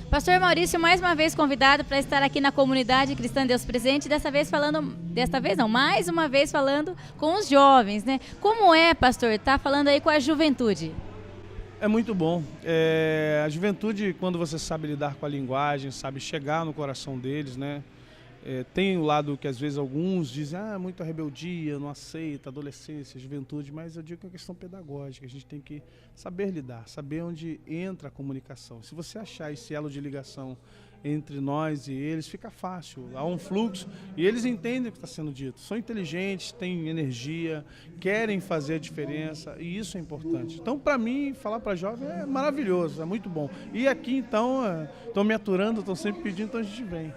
Pastor Maurício, mais uma vez convidado para estar aqui na comunidade Cristã Deus Presente, mais uma vez falando com os jovens, né? Como é, pastor, tá falando aí com a juventude? É muito bom. A juventude, quando você sabe lidar com a linguagem, sabe chegar no coração deles, né? Tem o lado que às vezes alguns dizem, muita rebeldia, não aceita, adolescência, juventude, mas eu digo que é uma questão pedagógica, a gente tem que saber lidar, saber onde entra a comunicação. Se você achar esse elo de ligação entre nós e eles, fica fácil, há um fluxo e eles entendem o que está sendo dito, são inteligentes, têm energia, querem fazer a diferença e isso é importante. Então, para mim, falar para jovem é maravilhoso, é muito bom. E aqui, então, estão me aturando, estão sempre pedindo, então a gente vem.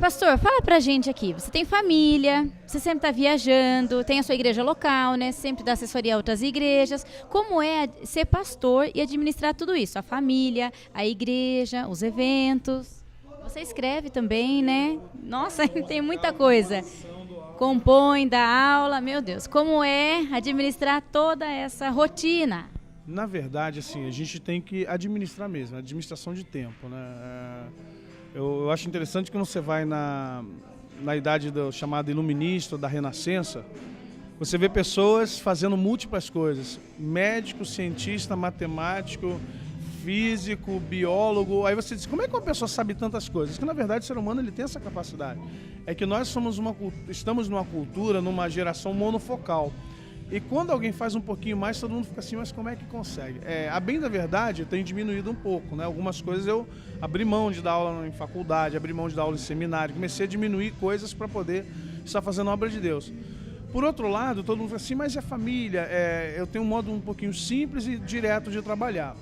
Pastor, fala pra gente aqui, você tem família, você sempre está viajando, tem a sua igreja local, né? Sempre dá assessoria a outras igrejas. Como é ser pastor e administrar tudo isso? A família, a igreja, os eventos. Você escreve também, né? Nossa, tem muita coisa. Compõe, dá aula, meu Deus. Como é administrar toda essa rotina? Na verdade, assim, a gente tem que administrar mesmo, administração de tempo, né? Eu acho interessante que quando você vai na idade do chamado iluminista, da renascença, você vê pessoas fazendo múltiplas coisas. Médico, cientista, matemático, físico, biólogo. Aí você diz, como é que uma pessoa sabe tantas coisas? Que na verdade o ser humano ele tem essa capacidade. É que nós estamos numa cultura, numa geração monofocal. E quando alguém faz um pouquinho mais, todo mundo fica assim, mas como é que consegue? A bem da verdade, eu tenho diminuído um pouco, né? Algumas coisas eu abri mão de dar aula em faculdade, abri mão de dar aula em seminário, comecei a diminuir coisas para poder estar fazendo a obra de Deus. Por outro lado, todo mundo fala assim, mas é família, eu tenho um modo um pouquinho simples e direto de trabalhar.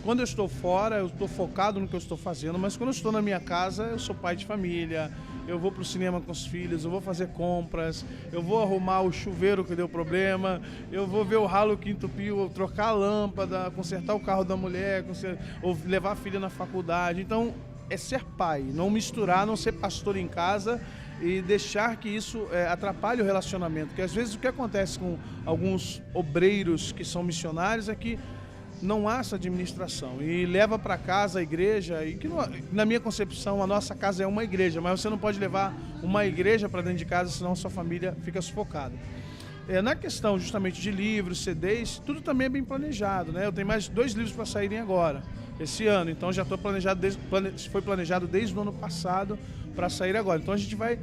Quando eu estou fora, eu estou focado no que eu estou fazendo, mas quando eu estou na minha casa, eu sou pai de família, eu vou para o cinema com os filhos, eu vou fazer compras, eu vou arrumar o chuveiro que deu problema, eu vou ver o ralo que entupiu, trocar a lâmpada, consertar o carro da mulher, ou levar a filha na faculdade. Então, é ser pai, não misturar, não ser pastor em casa e deixar que isso atrapalhe o relacionamento. Porque às vezes o que acontece com alguns obreiros que são missionários é que não há essa administração e leva para casa a igreja, e que na minha concepção a nossa casa é uma igreja, mas você não pode levar uma igreja para dentro de casa, senão sua família fica sufocada. Na questão justamente de livros, CDs, tudo também é bem planejado, né? Eu tenho mais 2 livros para saírem agora, esse ano, então já estou foi planejado desde o ano passado para sair agora. Então a gente vai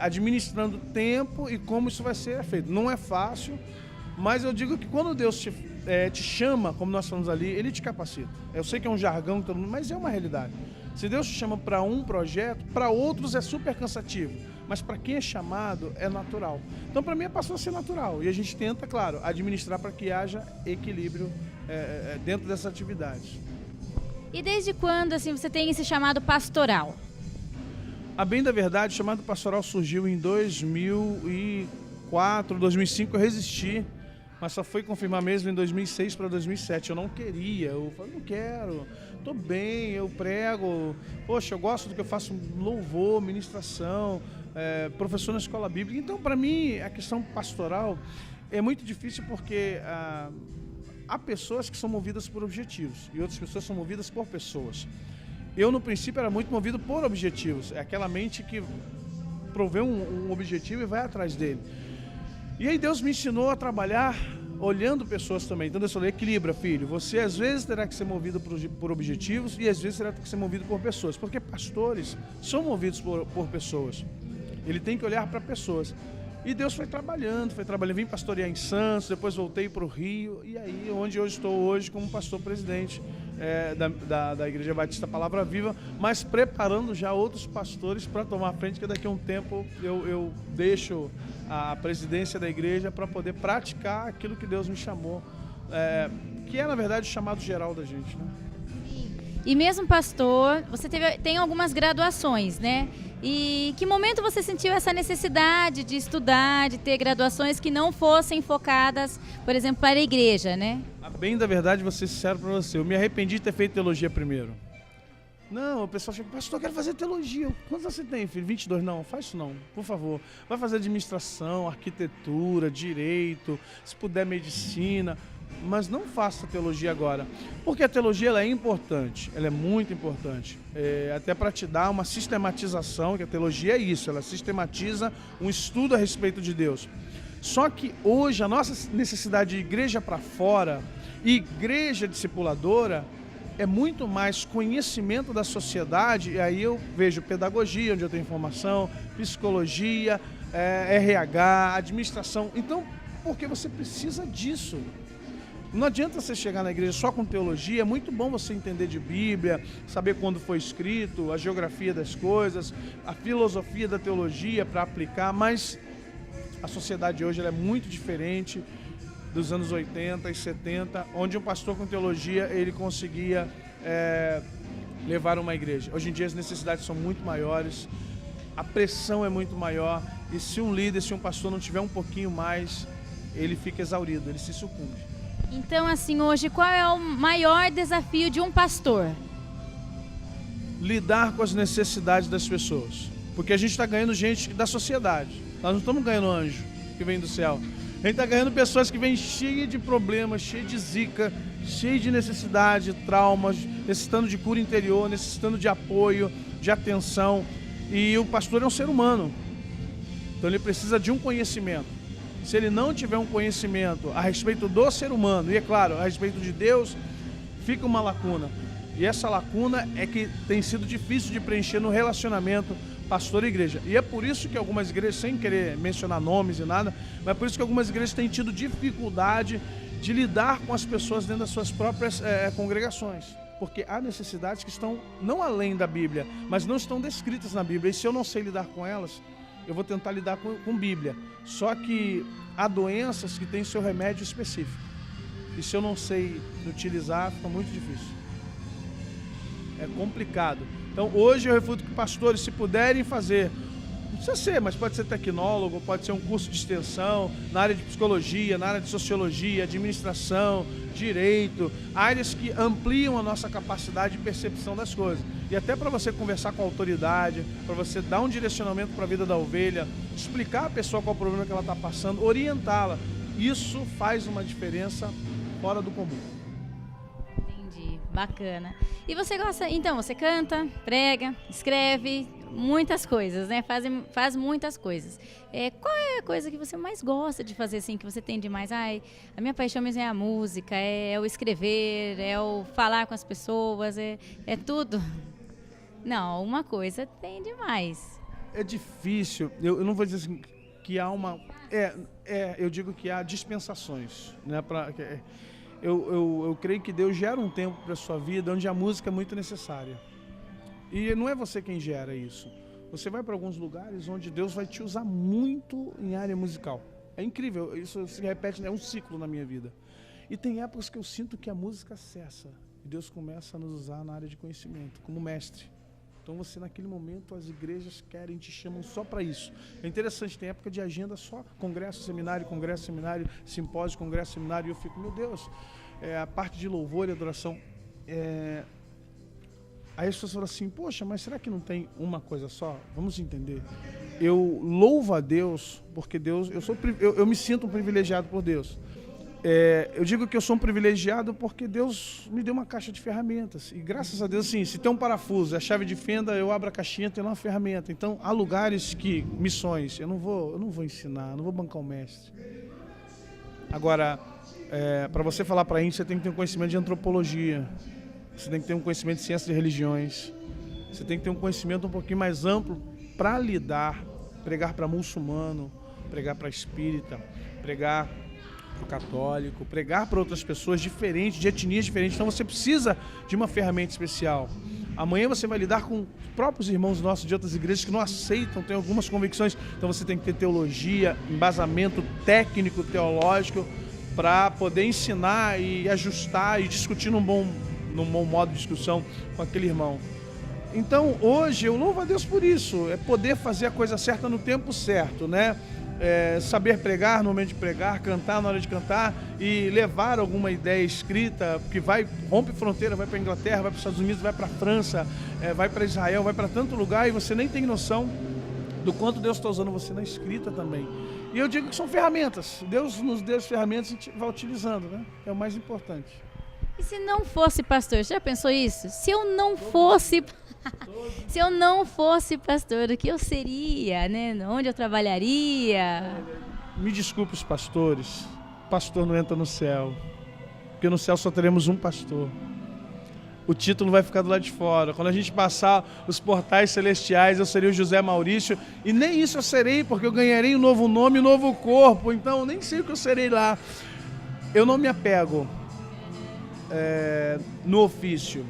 administrando tempo e como isso vai ser feito. Não é fácil, mas eu digo que quando Deus te chama, como nós falamos ali, Ele te capacita. Eu sei que é um jargão, mas é uma realidade. Se Deus te chama para um projeto, para outros é super cansativo, mas para quem é chamado é natural. Então para mim passou a ser natural e a gente tenta, claro, administrar para que haja equilíbrio dentro dessa atividade. E desde quando assim você tem esse chamado pastoral? A bem da verdade, o chamado pastoral surgiu em 2004, 2005, eu resisti, mas só foi confirmar mesmo em 2006 para 2007. Eu não queria, eu falei, não quero, estou bem, eu prego, poxa, eu gosto do que eu faço, louvor, ministração, professor na escola bíblica. Então, para mim, a questão pastoral é muito difícil porque há pessoas que são movidas por objetivos e outras pessoas são movidas por pessoas. Eu, no princípio, era muito movido por objetivos. É aquela mente que provê um objetivo e vai atrás dele. E aí Deus me ensinou a trabalhar olhando pessoas também. Então Deus falou, equilibra, filho. Você às vezes terá que ser movido por objetivos e às vezes terá que ser movido por pessoas. Porque pastores são movidos por pessoas. Ele tem que olhar para pessoas. E Deus foi trabalhando. Vim pastorear em Santos, depois voltei para o Rio. E aí, onde eu estou hoje como pastor presidente da Igreja Batista Palavra Viva, mas preparando já outros pastores para tomar frente, que daqui a um tempo eu deixo a presidência da igreja para poder praticar aquilo que Deus me chamou, que é, na verdade, o chamado geral da gente, né? E mesmo pastor, você tem algumas graduações, né? E que momento você sentiu essa necessidade de estudar, de ter graduações que não fossem focadas, por exemplo, para a igreja, né? A bem da verdade, vou ser sincero para você, eu me arrependi de ter feito teologia primeiro. Não, o pessoal chega, pastor, eu quero fazer teologia. Quantos você tem, filho? 22? Não, faz isso não, por favor. Vai fazer administração, arquitetura, direito, se puder medicina, mas não faça teologia agora. Porque a teologia ela é importante, ela é muito importante. Até para te dar uma sistematização, que a teologia é isso, ela sistematiza um estudo a respeito de Deus. Só que hoje a nossa necessidade de igreja para fora, igreja discipuladora, é muito mais conhecimento da sociedade, e aí eu vejo pedagogia, onde eu tenho informação, psicologia, RH, administração. Então, porque você precisa disso. Não adianta você chegar na igreja só com teologia, é muito bom você entender de Bíblia, saber quando foi escrito, a geografia das coisas, a filosofia da teologia para aplicar, mas a sociedade hoje ela é muito diferente dos anos 80 e 70, onde um pastor com teologia ele conseguia levar uma igreja. Hoje em dia as necessidades são muito maiores, a pressão é muito maior, e se um líder, se um pastor não tiver um pouquinho mais, ele fica exaurido, ele se sucumbe. Então, assim, hoje, qual é o maior desafio de um pastor? Lidar com as necessidades das pessoas. Porque a gente está ganhando gente da sociedade. Nós não estamos ganhando anjo que vem do céu. A gente está ganhando pessoas que vêm cheias de problemas, cheias de zica, cheio de necessidade, traumas, necessitando de cura interior, necessitando de apoio, de atenção. E o pastor é um ser humano, então ele precisa de um conhecimento. Se ele não tiver um conhecimento a respeito do ser humano, e é claro, a respeito de Deus, fica uma lacuna. E essa lacuna é que tem sido difícil de preencher no relacionamento pastor e igreja. E é por isso que algumas igrejas, sem querer mencionar nomes e nada, mas é por isso que algumas igrejas têm tido dificuldade de lidar com as pessoas dentro das suas próprias congregações. Porque há necessidades que estão não além da Bíblia, mas não estão descritas na Bíblia. E se eu não sei lidar com elas, eu vou tentar lidar com Bíblia. Só que há doenças que têm seu remédio específico. E se eu não sei utilizar, fica muito difícil. É complicado. Então hoje eu refuto que pastores, se puderem fazer, não precisa ser, mas pode ser tecnólogo, pode ser um curso de extensão, na área de psicologia, na área de sociologia, administração, direito, áreas que ampliam a nossa capacidade de percepção das coisas. E até para você conversar com a autoridade, para você dar um direcionamento para a vida da ovelha, explicar à pessoa qual é o problema que ela está passando, orientá-la. Isso faz uma diferença fora do comum. Entendi, bacana. E você gosta, então, você canta, prega, escreve, muitas coisas, né? Faz muitas coisas. Qual é a coisa que você mais gosta de fazer, assim, que você tem de mais? A minha paixão mesmo é a música, é o escrever, é o falar com as pessoas, é tudo. Não, uma coisa tem demais. É difícil, eu não vou dizer assim, que há uma... eu digo que há dispensações, né? Eu creio que Deus gera um tempo para a sua vida onde a música é muito necessária. E não é você quem gera isso. Você vai para alguns lugares onde Deus vai te usar muito em área musical. É incrível, isso se repete, é um ciclo na minha vida. E tem épocas que eu sinto que a música cessa. E Deus começa a nos usar na área de conhecimento, como mestre. Então você, naquele momento, as igrejas te chamam só para isso. É interessante, tem época de agenda só congresso, seminário, simpósio, congresso, seminário. E eu fico, meu Deus, a parte de louvor e adoração. Aí as pessoas falam assim, poxa, mas será que não tem uma coisa só? Vamos entender. Eu louvo a Deus, porque Deus, eu me sinto um privilegiado por Deus. Eu digo que eu sou um privilegiado porque Deus me deu uma caixa de ferramentas. E graças a Deus, assim, se tem um parafuso, a chave de fenda, eu abro a caixinha, tem lá uma ferramenta. Então, há lugares que, missões, eu não vou ensinar, não vou bancar um mestre. Agora, para você falar para índio, você tem que ter um conhecimento de antropologia. Você tem que ter um conhecimento de ciência de religiões. Você tem que ter um conhecimento um pouquinho mais amplo para pregar para muçulmano, pregar para espírita, pregar para o católico, pregar para outras pessoas diferentes, de etnias diferentes. Então você precisa de uma ferramenta especial. Amanhã você vai lidar com próprios irmãos nossos de outras igrejas que não aceitam, tem algumas convicções. Então você tem que ter teologia, embasamento técnico, teológico, para poder ensinar e ajustar e discutir num bom modo de discussão com aquele irmão. Então hoje eu louvo a Deus por isso, é poder fazer a coisa certa no tempo certo, né? Saber pregar no momento de pregar, cantar na hora de cantar e levar alguma ideia escrita que rompe fronteira, vai para a Inglaterra, vai para os Estados Unidos, vai para a França, vai para Israel, vai para tanto lugar e você nem tem noção do quanto Deus está usando você na escrita também. E eu digo que são ferramentas, Deus nos deu as ferramentas e a gente vai utilizando, né? É o mais importante. E se não fosse pastor, você já pensou isso? Se eu não fosse pastor, o que eu seria, né? Onde eu trabalharia? Me desculpe os pastores, pastor não entra no céu, porque no céu só teremos um pastor. O título vai ficar do lado de fora. Quando a gente passar os portais celestiais, eu serei o José Maurício, e nem isso eu serei, porque eu ganharei um novo nome, um novo corpo, então eu nem sei o que eu serei lá. Eu não me apego no ofício.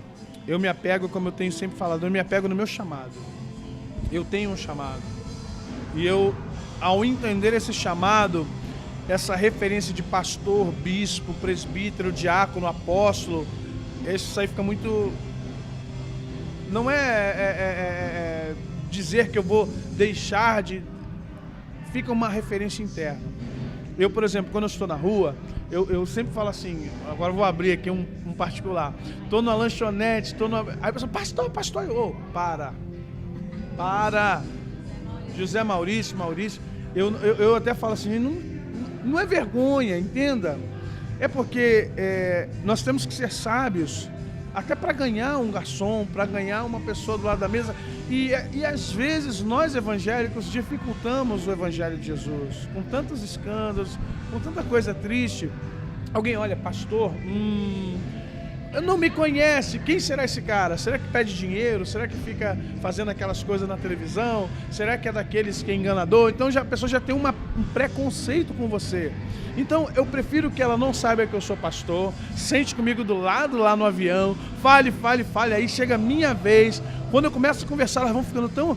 Eu me apego, como eu tenho sempre falado, eu me apego no meu chamado. Eu tenho um chamado. E eu, ao entender esse chamado, essa referência de pastor, bispo, presbítero, diácono, apóstolo, isso aí fica muito... Não dizer que eu vou deixar de... Fica uma referência interna. Eu, por exemplo, quando eu estou na rua, eu sempre falo assim, agora eu vou abrir aqui um particular. Estou numa lanchonete, aí a pessoa, pastor, para. José Maurício, eu até falo assim, não é vergonha, entenda. É porque nós temos que ser sábios, até para ganhar um garçom, para ganhar uma pessoa do lado da mesa. E às vezes nós evangélicos dificultamos o evangelho de Jesus, com tantos escândalos, com tanta coisa triste. Alguém olha, pastor, não me conhece, quem será esse cara? Será que pede dinheiro? Será que fica fazendo aquelas coisas na televisão? Será que é daqueles que é enganador? Então a pessoa já tem um preconceito com você. Então eu prefiro que ela não saiba que eu sou pastor, sente comigo do lado lá no avião, fale, aí chega a minha vez. Quando eu começo a conversar, elas vão ficando tão...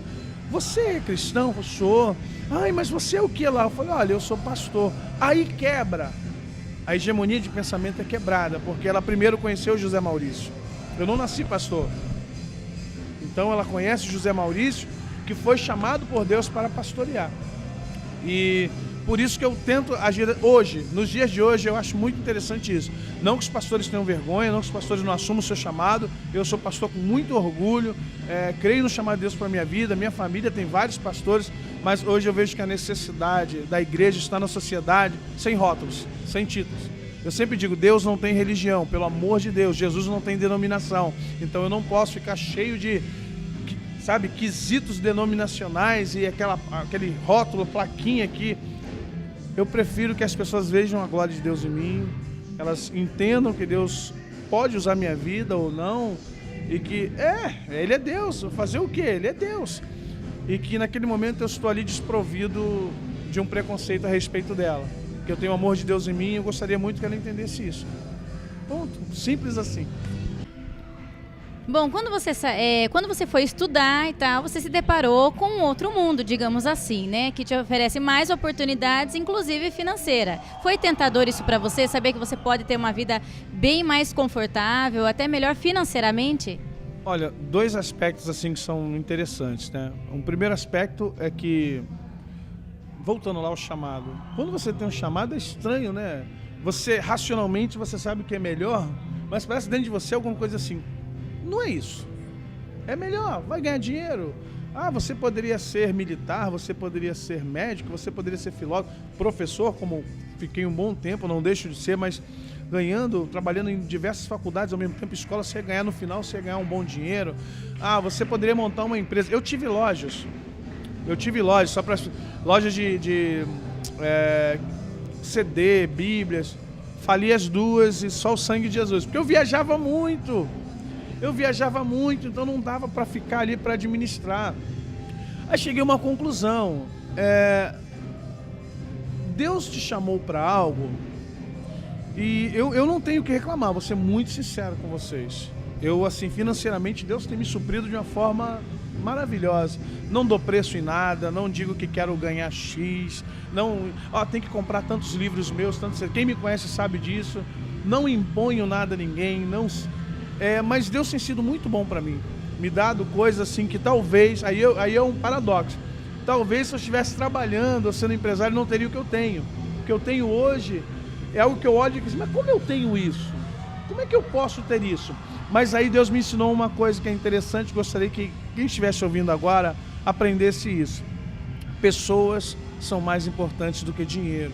Você é cristão? Eu sou. Ai, mas você é o que lá? Eu falei, olha, eu sou pastor. Aí quebra. A hegemonia de pensamento é quebrada, porque ela primeiro conheceu José Maurício. Eu não nasci pastor. Então ela conhece José Maurício, que foi chamado por Deus para pastorear. E por isso que eu tento agir hoje, nos dias de hoje, eu acho muito interessante isso. Não que os pastores tenham vergonha, não que os pastores não assumam o seu chamado. Eu sou pastor com muito orgulho, creio no chamado de Deus para a minha vida, minha família tem vários pastores, mas hoje eu vejo que a necessidade da igreja está na sociedade sem rótulos, sem títulos. Eu sempre digo, Deus não tem religião, pelo amor de Deus, Jesus não tem denominação. Então eu não posso ficar cheio de, sabe, quesitos denominacionais e aquele rótulo, plaquinha aqui. Eu prefiro que as pessoas vejam a glória de Deus em mim, elas entendam que Deus pode usar minha vida ou não, e que, Ele é Deus, fazer o quê? Ele é Deus. E que naquele momento eu estou ali desprovido de um preconceito a respeito dela. Que eu tenho o amor de Deus em mim e eu gostaria muito que ela entendesse isso. Ponto. Simples assim. Bom, quando você foi estudar e tal, você se deparou com um outro mundo, digamos assim, né? Que te oferece mais oportunidades, inclusive financeira. Foi tentador isso para você, saber que você pode ter uma vida bem mais confortável, até melhor financeiramente? Olha, dois aspectos assim que são interessantes, né? Um primeiro aspecto é que, voltando lá ao chamado, quando você tem um chamado é estranho, né? Você, racionalmente, você sabe que é melhor, mas parece dentro de você alguma coisa assim. Não é isso. É melhor, vai ganhar dinheiro. Você poderia ser militar, você poderia ser médico, você poderia ser filósofo, professor, como fiquei um bom tempo, não deixo de ser, mas trabalhando em diversas faculdades ao mesmo tempo, escola, você ia ganhar no final, você ia ganhar um bom dinheiro. Você poderia montar uma empresa. Eu tive lojas, só para lojas de CD, Bíblias. Fali as duas e só o sangue de Jesus, porque eu viajava muito, então não dava para ficar ali para administrar. Aí cheguei a uma conclusão, Deus te chamou para algo e eu não tenho o que reclamar, vou ser muito sincero com vocês. Eu, assim, financeiramente, Deus tem me suprido de uma forma maravilhosa. Não dou preço em nada, não digo que quero ganhar X, tem que comprar tantos livros meus, quem me conhece sabe disso, não imponho nada a ninguém, mas Deus tem sido muito bom para mim, me dado coisas assim que talvez, aí é um paradoxo, talvez se eu estivesse trabalhando ou sendo empresário não teria o que eu tenho. O que eu tenho hoje é algo que eu olho e digo, mas como eu tenho isso? Como é que eu posso ter isso? Mas aí Deus me ensinou uma coisa que é interessante, gostaria que quem estivesse ouvindo agora aprendesse isso. Pessoas são mais importantes do que dinheiro.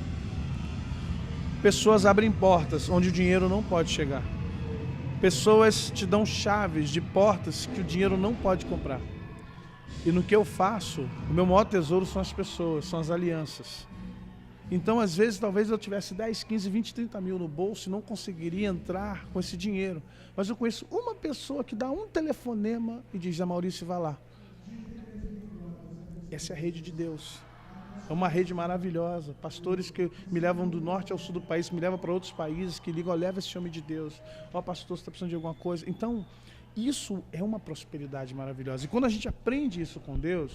Pessoas abrem portas onde o dinheiro não pode chegar. Pessoas te dão chaves de portas que o dinheiro não pode comprar. E no que eu faço, o meu maior tesouro são as pessoas, são as alianças. Então, às vezes, talvez eu tivesse 10, 15, 20, 30 mil no bolso e não conseguiria entrar com esse dinheiro. Mas eu conheço uma pessoa que dá um telefonema e diz, Maurício, vá lá. Essa é a rede de Deus. É uma rede maravilhosa. Pastores que me levam do norte ao sul do país, me levam para outros países, que ligam, leva esse homem de Deus. Pastor, você está precisando de alguma coisa? Então, isso é uma prosperidade maravilhosa. E quando a gente aprende isso com Deus,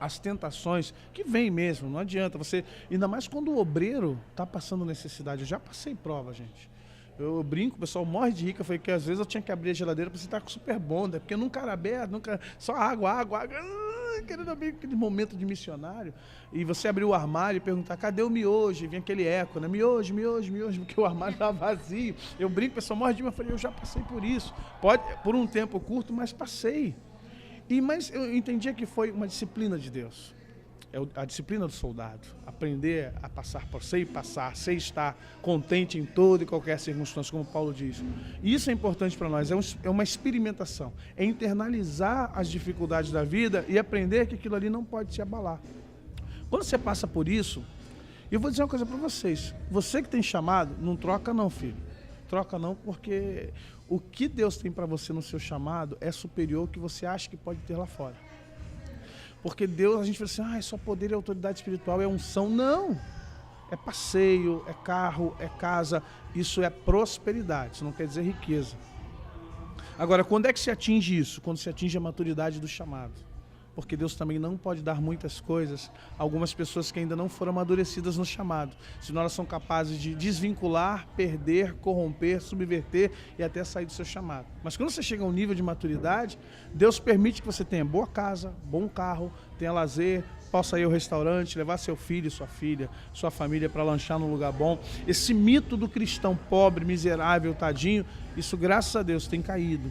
as tentações, que vem mesmo, não adianta. Você, ainda mais quando o obreiro está passando necessidade. Eu já passei prova, gente. Eu brinco, o pessoal morre de rico, foi que às vezes eu tinha que abrir a geladeira para você estar com super bonda, porque nunca era aberto, só água, querendo abrir aquele momento de missionário, e você abrir o armário e perguntar, cadê o miojo? E vem aquele eco, né? Miojo, porque o armário estava vazio. Eu brinco, o pessoal morre de mim, eu falei, eu já passei por isso. Pode, por um tempo curto, mas passei. Mas eu entendia que foi uma disciplina de Deus. É a disciplina do soldado. Aprender a passar por ser e passar, ser e estar contente em toda e qualquer circunstância, como Paulo diz. E isso é importante para nós, é uma experimentação. É internalizar as dificuldades da vida e aprender que aquilo ali não pode se abalar. Quando você passa por isso, eu vou dizer uma coisa para vocês. Você que tem chamado, não troca não, filho. Troca não, porque o que Deus tem para você no seu chamado é superior ao que você acha que pode ter lá fora. Porque Deus, a gente fala assim, é só poder e autoridade espiritual, é unção. Não! É passeio, é carro, é casa. Isso é prosperidade, isso não quer dizer riqueza. Agora, quando é que se atinge isso? Quando se atinge a maturidade do chamado. Porque Deus também não pode dar muitas coisas a algumas pessoas que ainda não foram amadurecidas no chamado. Senão elas são capazes de desvincular, perder, corromper, subverter e até sair do seu chamado. Mas quando você chega a um nível de maturidade, Deus permite que você tenha boa casa, bom carro, tenha lazer, possa ir ao restaurante, levar seu filho, sua filha, sua família para lanchar num lugar bom. Esse mito do cristão pobre, miserável, tadinho, isso graças a Deus tem caído.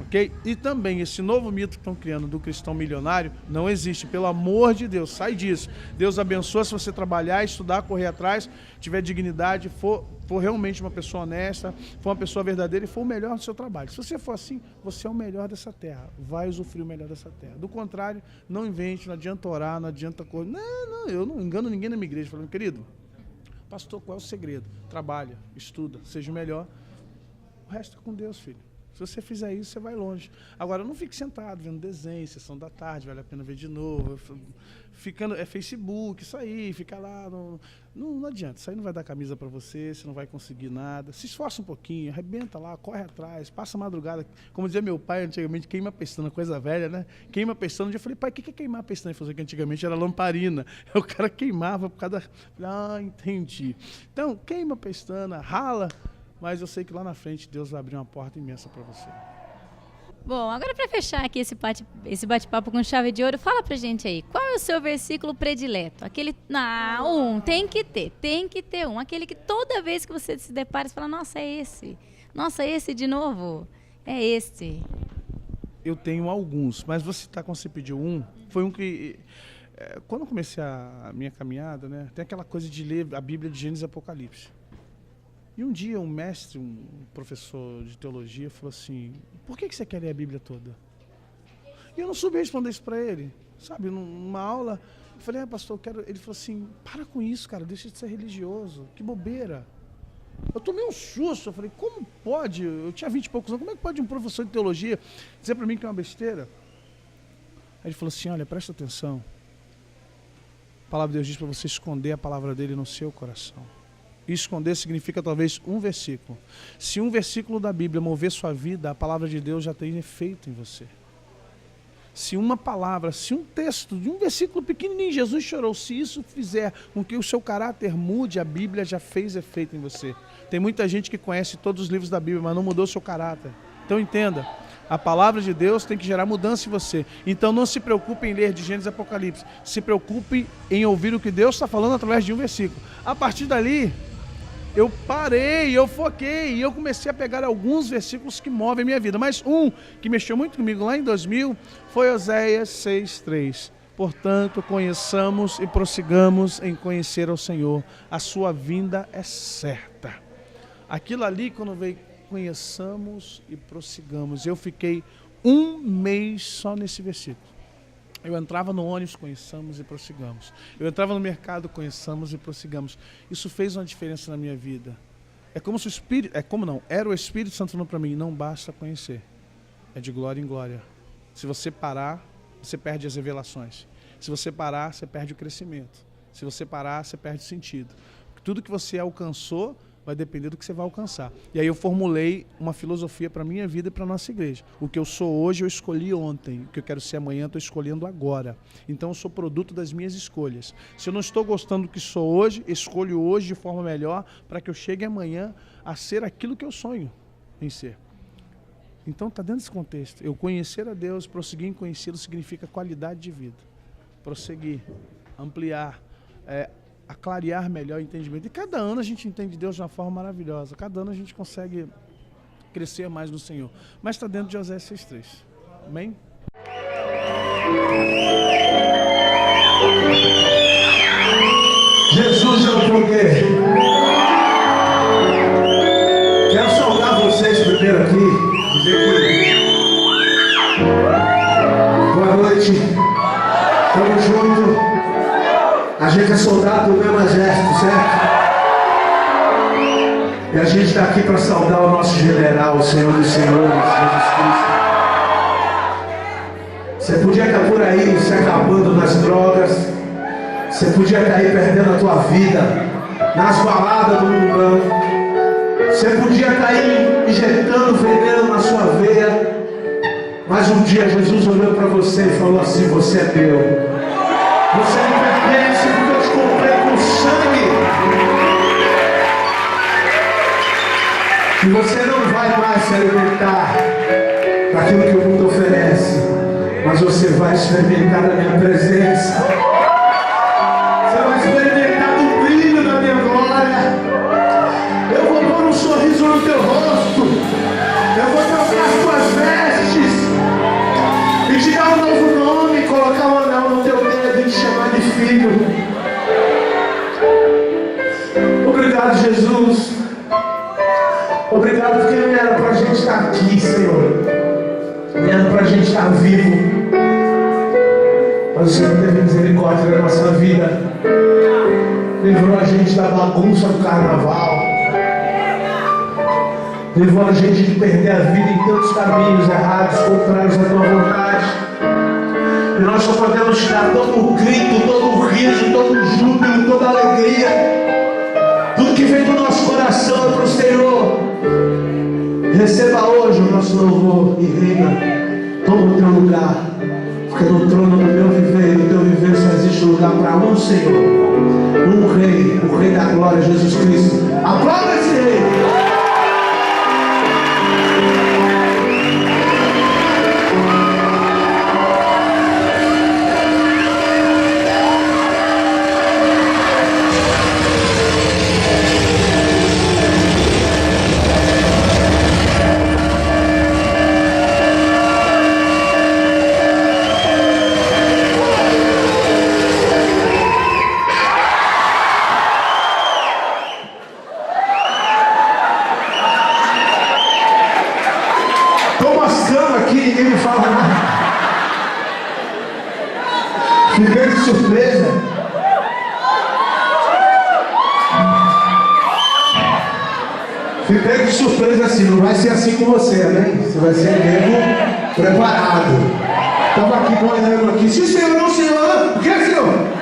Okay? E também esse novo mito que estão criando do cristão milionário não existe, pelo amor de Deus, sai disso. Deus abençoa se você trabalhar, estudar, correr atrás, tiver dignidade, for realmente uma pessoa honesta, for uma pessoa verdadeira e for o melhor no seu trabalho. Se você for assim, você é o melhor dessa terra, vai usufruir o melhor dessa terra. Do contrário, não invente, não adianta orar, não adianta correr. Não, eu não engano ninguém na minha igreja, falando, querido, pastor, qual é o segredo? Trabalha, estuda, seja o melhor. O resto é com Deus, filho. Se você fizer isso, você vai longe. Agora, não fique sentado vendo desenho, sessão da tarde, vale a pena ver de novo. Ficando, Facebook, isso aí, fica lá. Não adianta, isso aí não vai dar camisa para você, você não vai conseguir nada. Se esforça um pouquinho, arrebenta lá, corre atrás, passa a madrugada. Como dizia meu pai antigamente, queima a pestana, coisa velha, né? Queima a pestana. Um dia eu falei, pai, o que é queimar a pestana? Ele falou que antigamente era lamparina. O cara queimava por causa da... entendi. Então, queima a pestana, rala. Mas eu sei que lá na frente Deus vai abrir uma porta imensa para você. Bom, agora para fechar aqui esse bate-papo com chave de ouro, fala pra gente aí, qual é o seu versículo predileto? Aquele, tem que ter um. Aquele que toda vez que você se depara, você fala, nossa, é esse de novo, é esse. Eu tenho alguns, mas vou citar quando você pediu um, foi um que... Quando eu comecei a minha caminhada, né, tem aquela coisa de ler a Bíblia de Gênesis e Apocalipse. E um dia um mestre, um professor de teologia falou assim, por que você quer ler a Bíblia toda? E eu não soube responder isso para ele, sabe, numa aula. Eu falei, pastor, eu quero... Ele falou assim, para com isso, cara, deixa de ser religioso, que bobeira. Eu tomei um susto, eu falei, como pode? Eu tinha 20 e poucos anos, como é que pode um professor de teologia dizer para mim que é uma besteira? Aí ele falou assim, olha, presta atenção. A palavra de Deus diz para você esconder a palavra dele no seu coração. E esconder significa talvez um versículo. Se um versículo da Bíblia mover sua vida, a palavra de Deus já tem efeito em você. Se uma palavra, se um texto, de um versículo pequenininho, Jesus chorou, se isso fizer com que o seu caráter mude, a Bíblia já fez efeito em você. Tem muita gente que conhece todos os livros da Bíblia, mas não mudou o seu caráter. Então entenda, a palavra de Deus tem que gerar mudança em você. Então não se preocupe em ler de Gênesis e Apocalipse, se preocupe em ouvir o que Deus está falando através de um versículo. A partir dali, eu parei, eu foquei e eu comecei a pegar alguns versículos que movem a minha vida. Mas um que mexeu muito comigo lá em 2000 foi Oséias 6:3. Portanto, conheçamos e prossigamos em conhecer ao Senhor. A sua vinda é certa. Aquilo ali, quando veio, conheçamos e prossigamos. Eu fiquei um mês só nesse versículo. Eu entrava no ônibus, conheçamos e prossigamos. Eu entrava no mercado, conheçamos e prossigamos. Isso fez uma diferença na minha vida. É como se o Espírito... Era o Espírito Santo falando para mim, não basta conhecer. É de glória em glória. Se você parar, você perde as revelações. Se você parar, você perde o crescimento. Se você parar, você perde o sentido. Tudo que você alcançou vai depender do que você vai alcançar. E aí eu formulei uma filosofia para a minha vida e para a nossa igreja. O que eu sou hoje, eu escolhi ontem. O que eu quero ser amanhã, eu estou escolhendo agora. Então eu sou produto das minhas escolhas. Se eu não estou gostando do que sou hoje, escolho hoje de forma melhor para que eu chegue amanhã a ser aquilo que eu sonho em ser. Então está dentro desse contexto. Eu conhecer a Deus, prosseguir em conhecê-lo significa qualidade de vida. Prosseguir, ampliar, a clarear melhor o entendimento. E cada ano a gente entende Deus de uma forma maravilhosa. Cada ano a gente consegue crescer mais no Senhor. Mas está dentro de Oséias 6:3. Amém? Jesus é o poder. Quero saudar vocês primeiro aqui. Dizer que boa noite. Tamo junto. A gente é soldado do mesmo exército, certo? E a gente está aqui para saudar o nosso general, o Senhor dos Senhores, Jesus Cristo. Você podia estar por aí se acabando nas drogas. Você podia estar aí perdendo a tua vida nas baladas do mundão. Você podia estar aí injetando veneno na sua veia. Mas um dia Jesus olhou para você e falou assim: você é meu. Você me pertence porque eu te comprei com sangue. E você não vai mais se alimentar daquilo que o mundo oferece, mas você vai experimentar da minha presença. Você vai experimentar do brilho da minha glória. Eu vou pôr um sorriso no teu rosto. Eu vou trocar as tuas vestes e te dar um novo nome, colocar um anel no teu dedo e te chamar de filho. Obrigado, Jesus. Obrigado porque não era para a gente estar aqui, Senhor. Não era para a gente estar vivo. Mas o Senhor teve misericórdia na nossa vida. Livrou a gente da bagunça do carnaval. Livrou a gente de perder a vida em tantos caminhos errados, contrários à tua vontade. E nós só podemos te dar todo o grito, todo o riso, todo o júbilo, toda a alegria. Tudo que vem do nosso coração é para o Senhor. Receba hoje o nosso louvor e reina. Toma o teu lugar. Porque no trono do meu viver e do teu viver só existe lugar para um Senhor. Um Rei, o Rei da glória, Jesus Cristo. Aplauda esse Rei. Ninguém me fala nada. Fiquei de surpresa. Fiquei de surpresa assim. Não vai ser assim com você, né? Você vai ser mesmo preparado. Estava aqui olhando aqui. Sim, Senhor, não, Senhor. O que é, Senhor?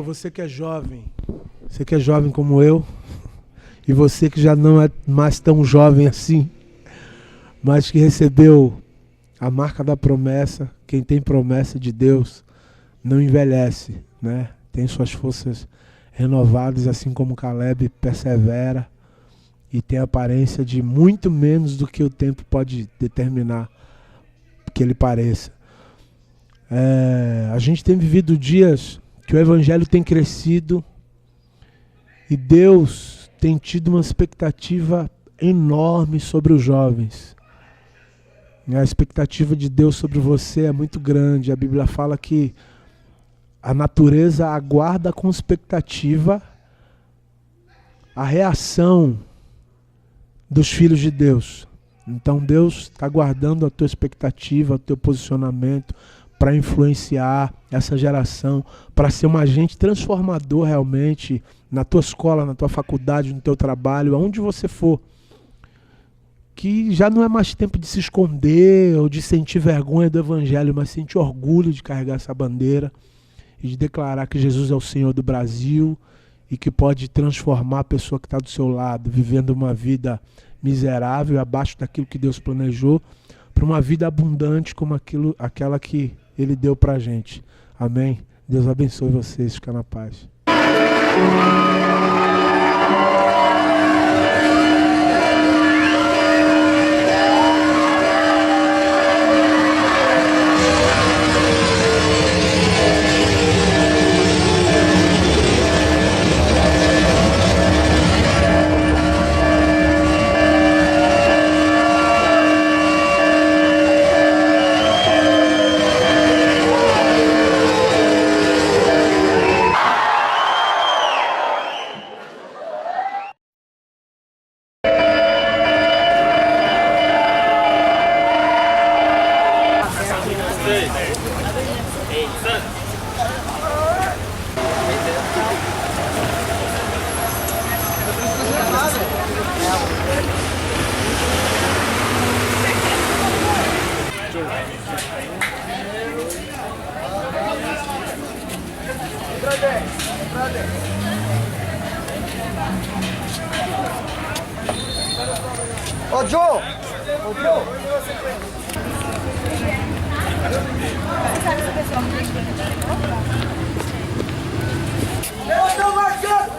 pastor, você que é jovem como eu, e você que já não é mais tão jovem assim, mas que recebeu a marca da promessa. Quem tem promessa de Deus não envelhece, né? Tem suas forças renovadas, assim como Caleb persevera e tem a aparência de muito menos do que o tempo pode determinar que ele pareça. A gente tem vivido dias que o evangelho tem crescido e Deus tem tido uma expectativa enorme sobre os jovens. A expectativa de Deus sobre você é muito grande. A Bíblia fala que a natureza aguarda com expectativa a reação dos filhos de Deus. Então Deus está guardando a tua expectativa, o teu posicionamento para influenciar essa geração, para ser um agente transformador realmente na tua escola, na tua faculdade, no teu trabalho, aonde você for. Que já não é mais tempo de se esconder ou de sentir vergonha do evangelho, mas sentir orgulho de carregar essa bandeira e de declarar que Jesus é o Senhor do Brasil e que pode transformar a pessoa que está do seu lado, vivendo uma vida miserável, abaixo daquilo que Deus planejou, para uma vida abundante como aquela que Ele deu para a gente. Amém? Deus abençoe vocês. Fica na paz. Ô, Joe! Ô, Joe! Eu tô marcando!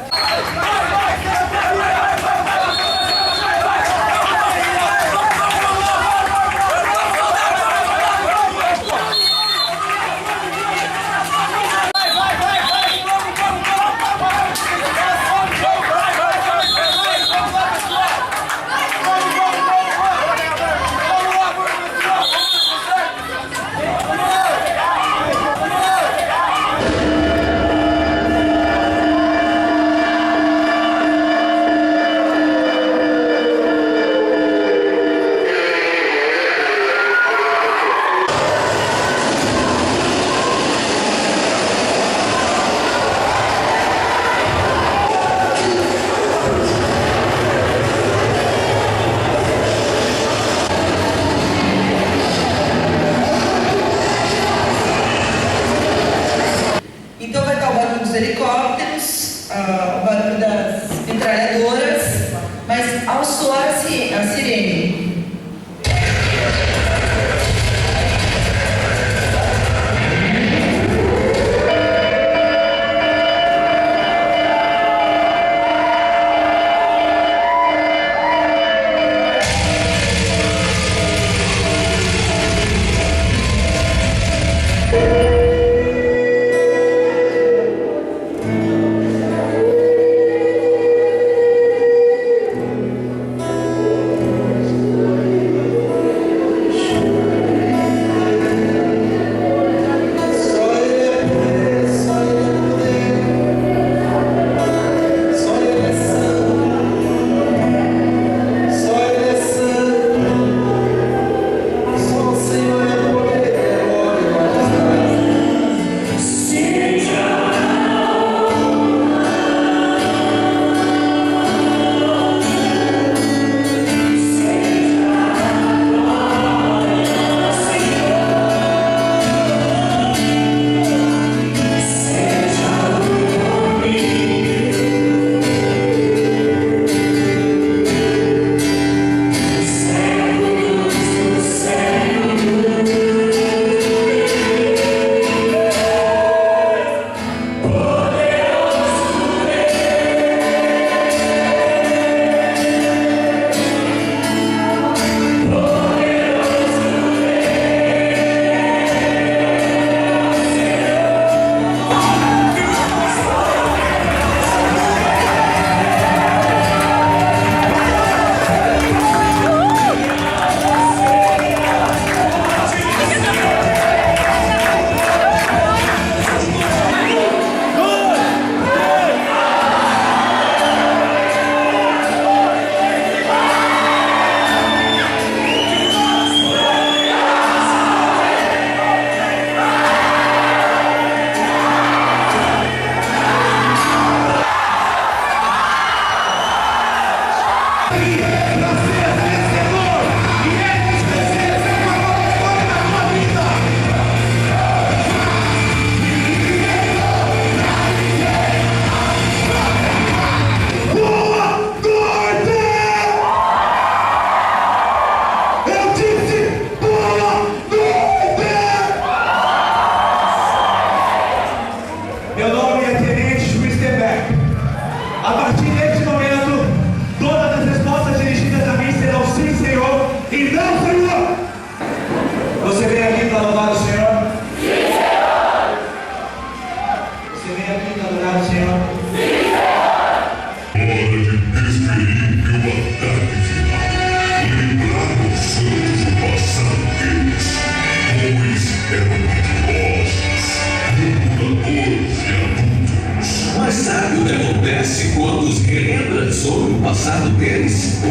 deles.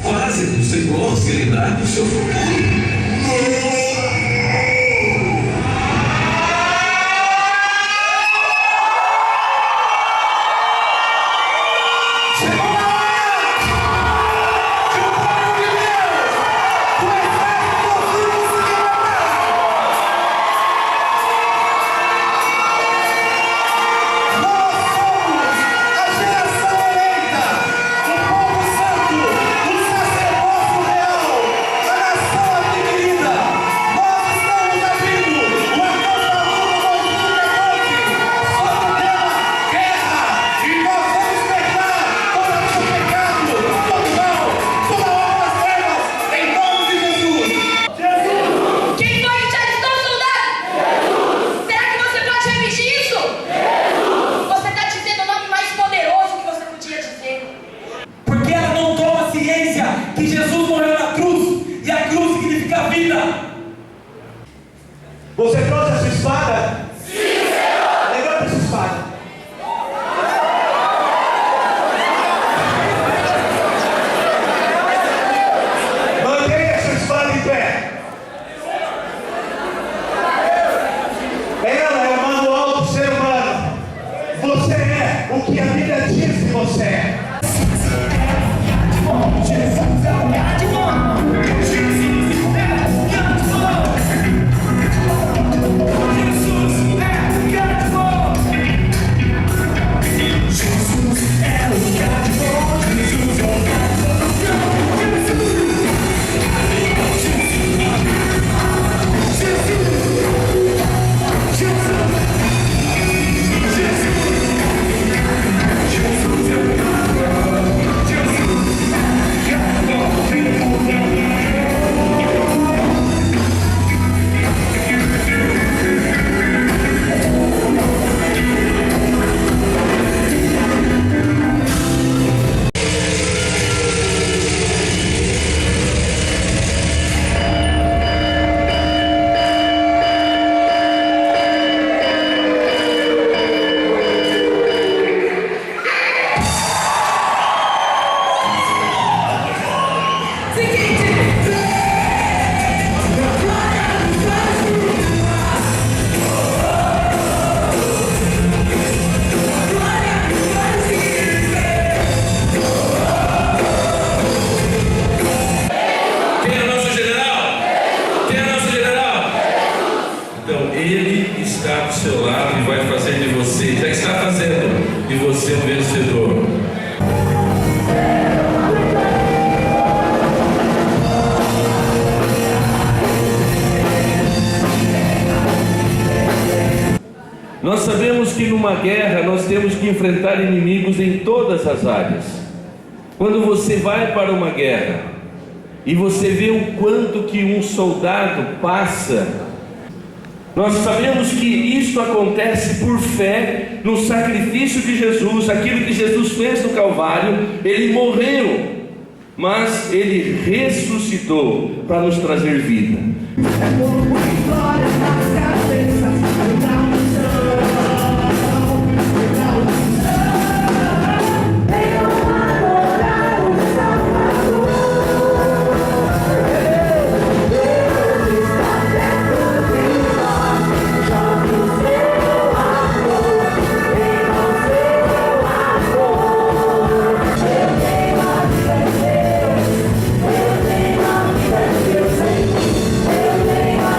Fazem do Senhor se lembrar do seu futuro. Que Jesus morreu na cruz e a cruz significa vida. Você trouxe a sua espada? Sim, Senhor! Levanta essa espada. Mantenha essa espada em pé. Ela é o manual do ser humano. Você é o que a Bíblia diz que você é. Ele está do seu lado e vai fazer de você, já está fazendo de você um vencedor. Nós sabemos que numa guerra nós temos que enfrentar inimigos em todas as áreas. Quando você vai para uma guerra e você vê o quanto que um soldado passa, nós sabemos que isso acontece por fé no sacrifício de Jesus, aquilo que Jesus fez no Calvário. Ele morreu, mas Ele ressuscitou para nos trazer vida. Eu tenho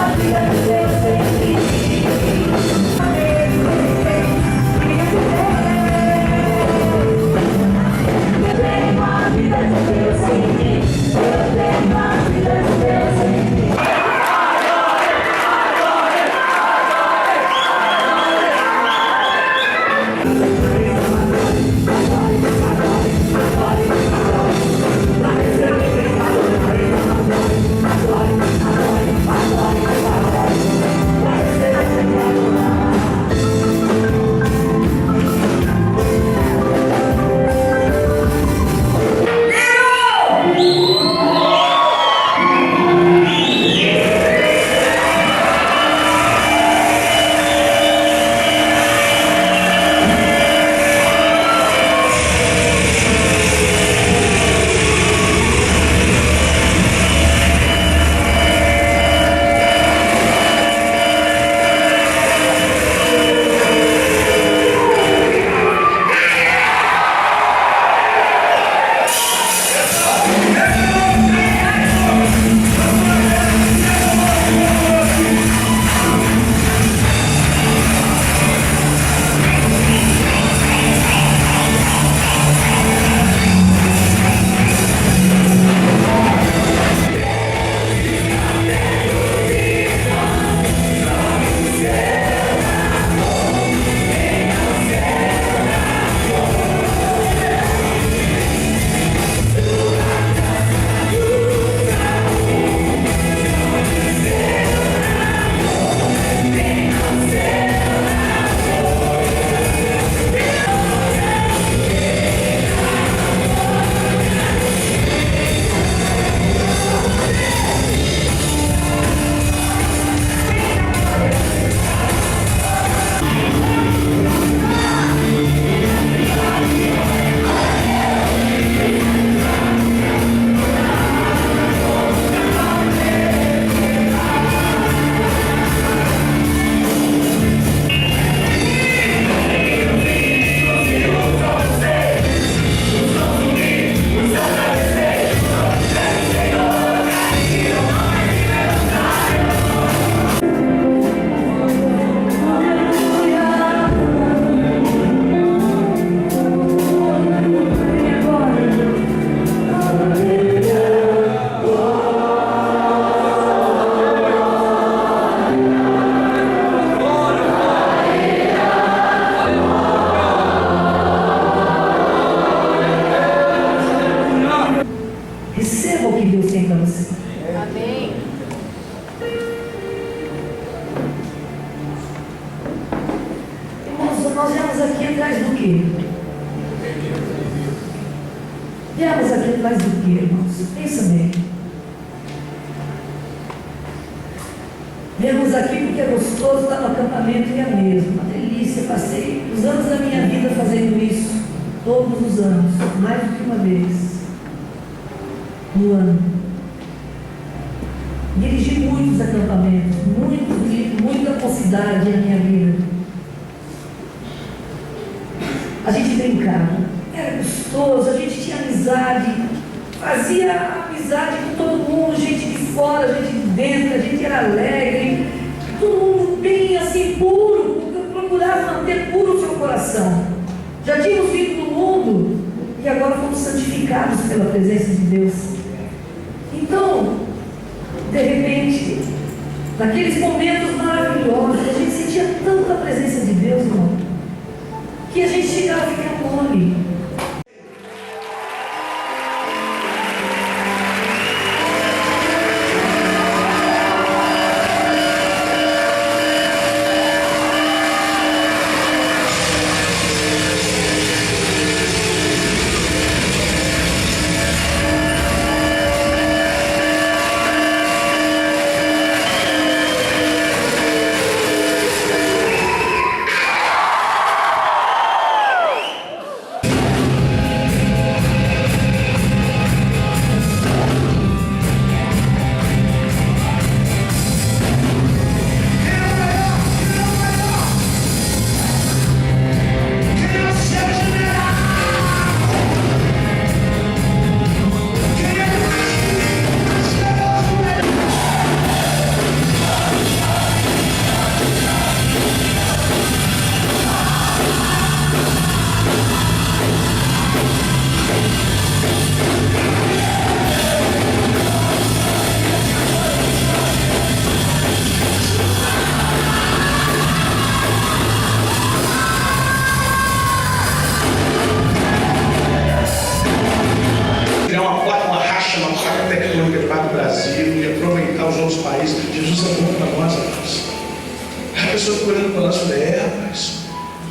Viemos aqui atrás do quê? Viemos aqui atrás do quê, irmãos? Pensa bem. Viemos aqui porque é gostoso estar no acampamento e é mesmo. Uma delícia. Passei os anos da minha vida fazendo isso. Todos os anos. Mais do que uma vez. No ano. Dirigi muitos acampamentos. Muita mocidade na minha vida. A gente brincava. Era gostoso. A gente tinha amizade. Fazia amizade com todo mundo, gente de fora, gente de dentro, a gente era alegre, todo mundo bem assim, puro, procurava manter puro o seu coração. Já tínhamos vindo do mundo e agora fomos santificados pela presença de Deus. Então, de repente, naqueles momentos maravilhosos, a gente sentia tanta presença de Deus, irmão, que a gente chegava a ficar mole.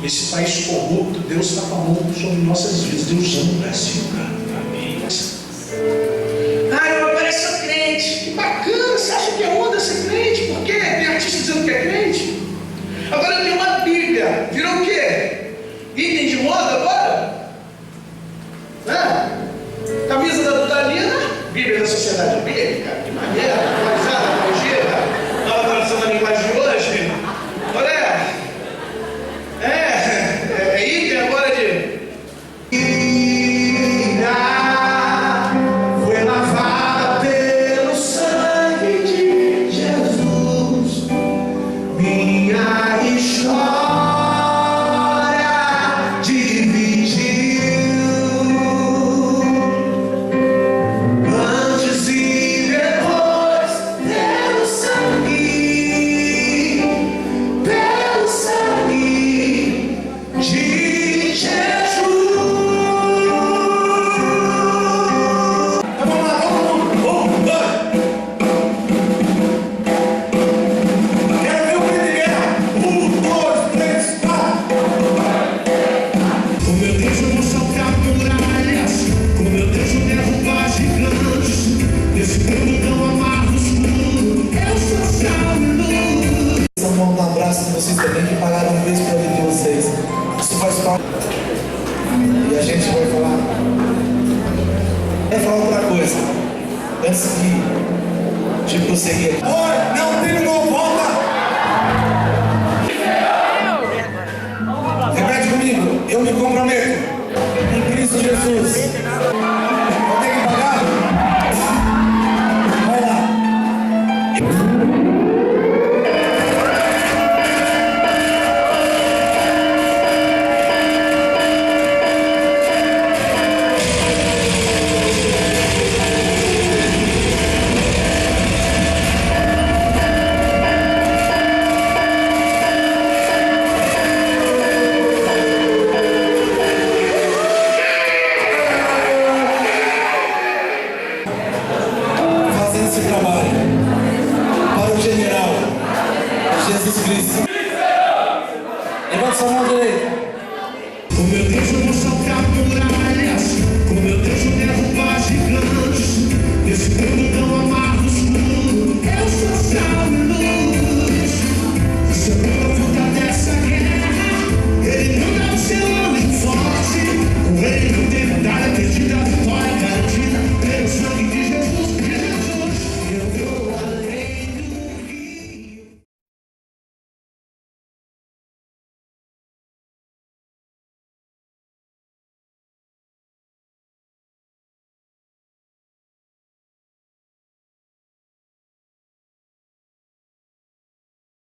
Esse país corrupto, Deus está com a mão sobre nossas vidas. Deus ama o Brasil, cara. Amém. Eu apareceu crente. Que bacana, você acha que é onda ser crente? Por quê? Tem artista dizendo que é crente? Agora tem uma Bíblia. Virou o quê? Item de moda agora? Camisa da Dudalina, Bíblia da Sociedade Bíblica. Que maneira, atualizada, corrigida. Nova tradução da linguagem de hoje. Olha. Item agora de... Foi lavada pelo sangue de Jesus. Minha história dividiu antes e depois pelo sangue de Jesus. Vamos lá, vamos. Quero ver o grito de guerra. 1, 2, 3, 4. Com meu Deus eu vou saltar muralhas, com meu Deus eu derrubar gigantes. Nesse mundo tão amargo escuro, eu sou salvo. Só um abraço de vocês também que pagaram um beijo pela vida de vocês. Isso faz parte. E a gente vai falar. Vai falar outra coisa. Antes de prosseguir. Oi, não tem não volta! Repete comigo. Eu me comprometo. Em Cristo Jesus. Vou ter que pagar? Vai lá. Fazendo esse trabalho para o general Jesus Cristo.